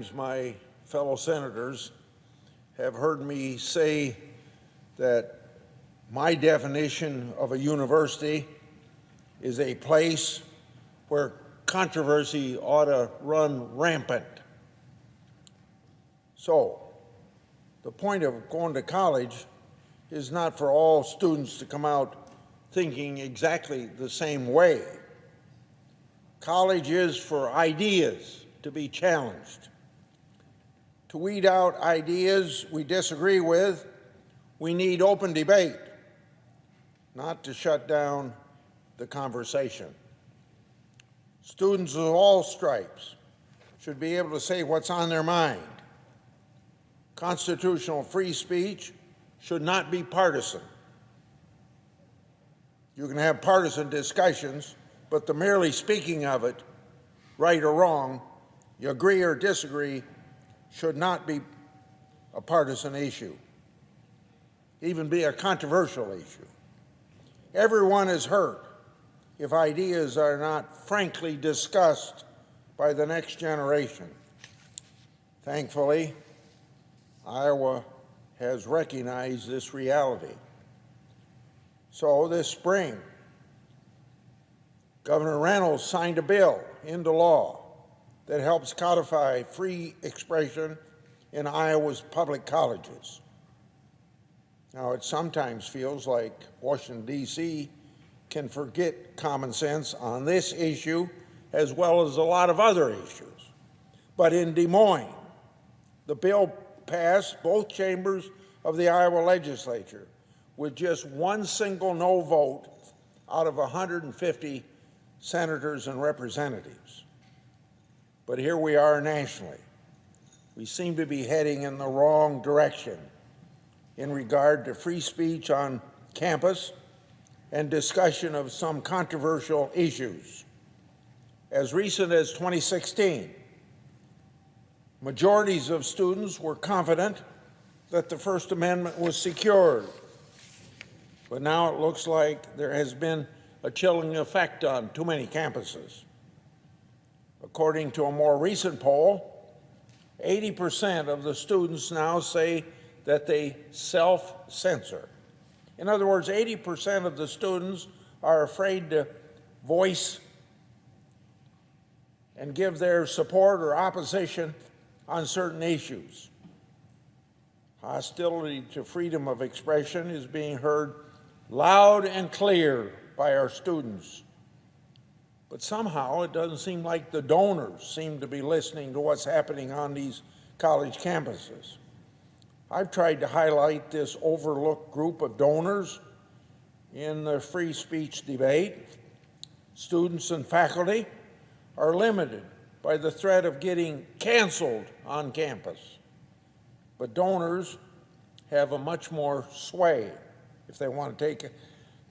times my fellow senators have heard me say that my definition of a university is a place where controversy ought to run rampant. So, the point of going to college is not for all students to come out thinking exactly the same way. College is for ideas to be challenged. To weed out ideas we disagree with, we need open debate, not to shut down the conversation. Students of all stripes should be able to say what's on their mind. Constitutional free speech should not be partisan. You can have partisan discussions, but the merely speaking of it, right or wrong, you agree or disagree, should not be a partisan issue, even be a controversial issue. Everyone is hurt if ideas are not frankly discussed by the next generation. Thankfully, Iowa has recognized this reality. So this spring, Governor Reynolds signed a bill into law that helps codify free expression in Iowa's public colleges. Now, it sometimes feels like Washington, D.C. can forget common sense on this issue as well as a lot of other issues. But in Des Moines, the bill passed both chambers of the Iowa legislature with just one single no vote out of 150 senators and representatives. But here we are nationally. We seem to be heading in the wrong direction in regard to free speech on campus and discussion of some controversial issues. As recent as 2016, majorities of students were confident that the First Amendment was secured. But now it looks like there has been a chilling effect on too many campuses. According to a more recent poll, 80% of the students now say that they self-censor. In other words, 80% of the students are afraid to voice and give their support or opposition on certain issues. Hostility to freedom of expression is being heard loud and clear by our students. But somehow it doesn't seem like the donors seem to be listening to what's happening on these college campuses. I've tried to highlight this overlooked group of donors in the free speech debate. Students and faculty are limited by the threat of getting canceled on campus. But donors have a much more sway if they want to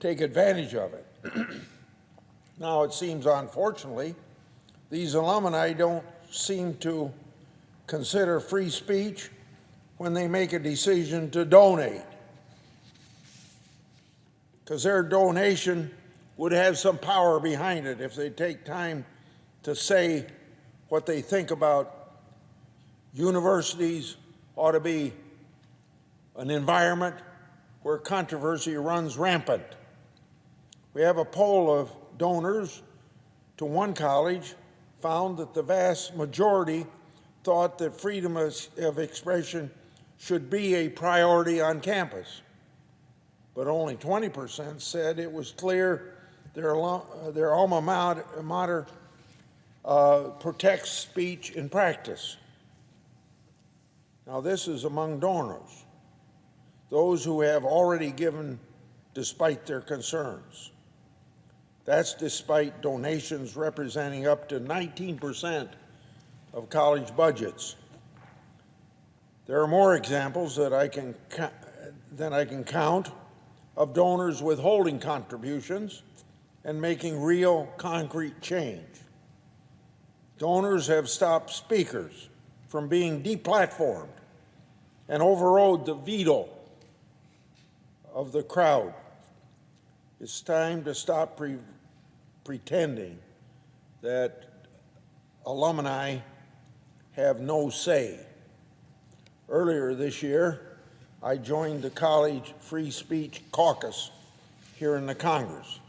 take advantage of it. Now, it seems, unfortunately, these alumni don't seem to consider free speech when they make a decision to donate, because their donation would have some power behind it if they take time to say what they think about universities ought to be an environment where controversy runs rampant. We have a poll of donors to one college found that the vast majority thought that freedom of expression should be a priority on campus, but only 20% said it was clear their alma mater protects speech in practice. Now, this is among donors, those who have already given despite their concerns. That's despite donations representing up to 19% of college budgets. There are more examples that I can count of donors withholding contributions and making real concrete change. Donors have stopped speakers from being deplatformed and overrode the veto of the crowd. It's time to stop pretending that alumni have no say. Earlier this year, I joined the College Free Speech Caucus here in the Congress.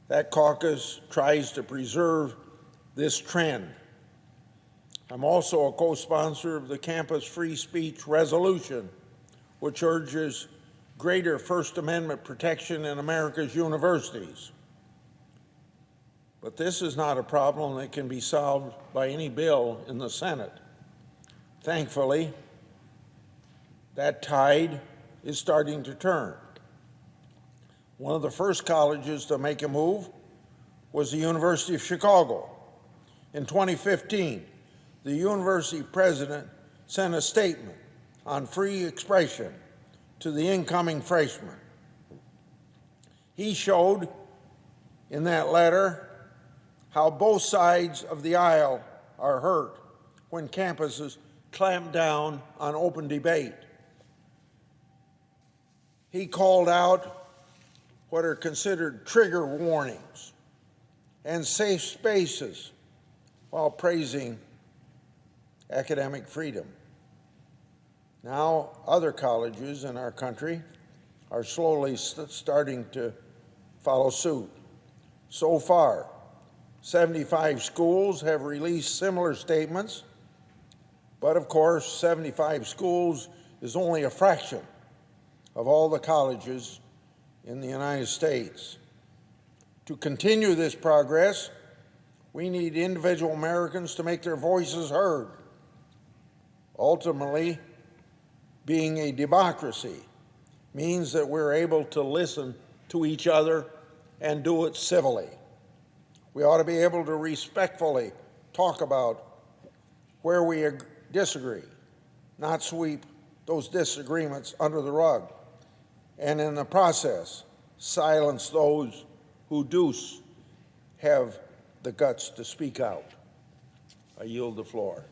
That caucus tries to preserve this trend. I'm also a co-sponsor of the Campus Free Speech Resolution, which urges greater First Amendment protection in America's universities. But this is not a problem that can be solved by any bill in the Senate. Thankfully, that tide is starting to turn. One of the first colleges to make a move was the University of Chicago. In 2015, the university president sent a statement on free expression to the incoming freshmen. He showed in that letter how both sides of the aisle are hurt when campuses clamp down on open debate. He called out what are considered trigger warnings and safe spaces while praising academic freedom. Now, other colleges in our country are slowly starting to follow suit. So far, 75 schools have released similar statements, but of course, 75 schools is only a fraction of all the colleges in the United States. To continue this progress, we need individual Americans to make their voices heard. Ultimately, being a democracy means that we're able to listen to each other and do it civilly. We ought to be able to respectfully talk about where we disagree, not sweep those disagreements under the rug, and in the process, silence those who do have the guts to speak out. I yield the floor.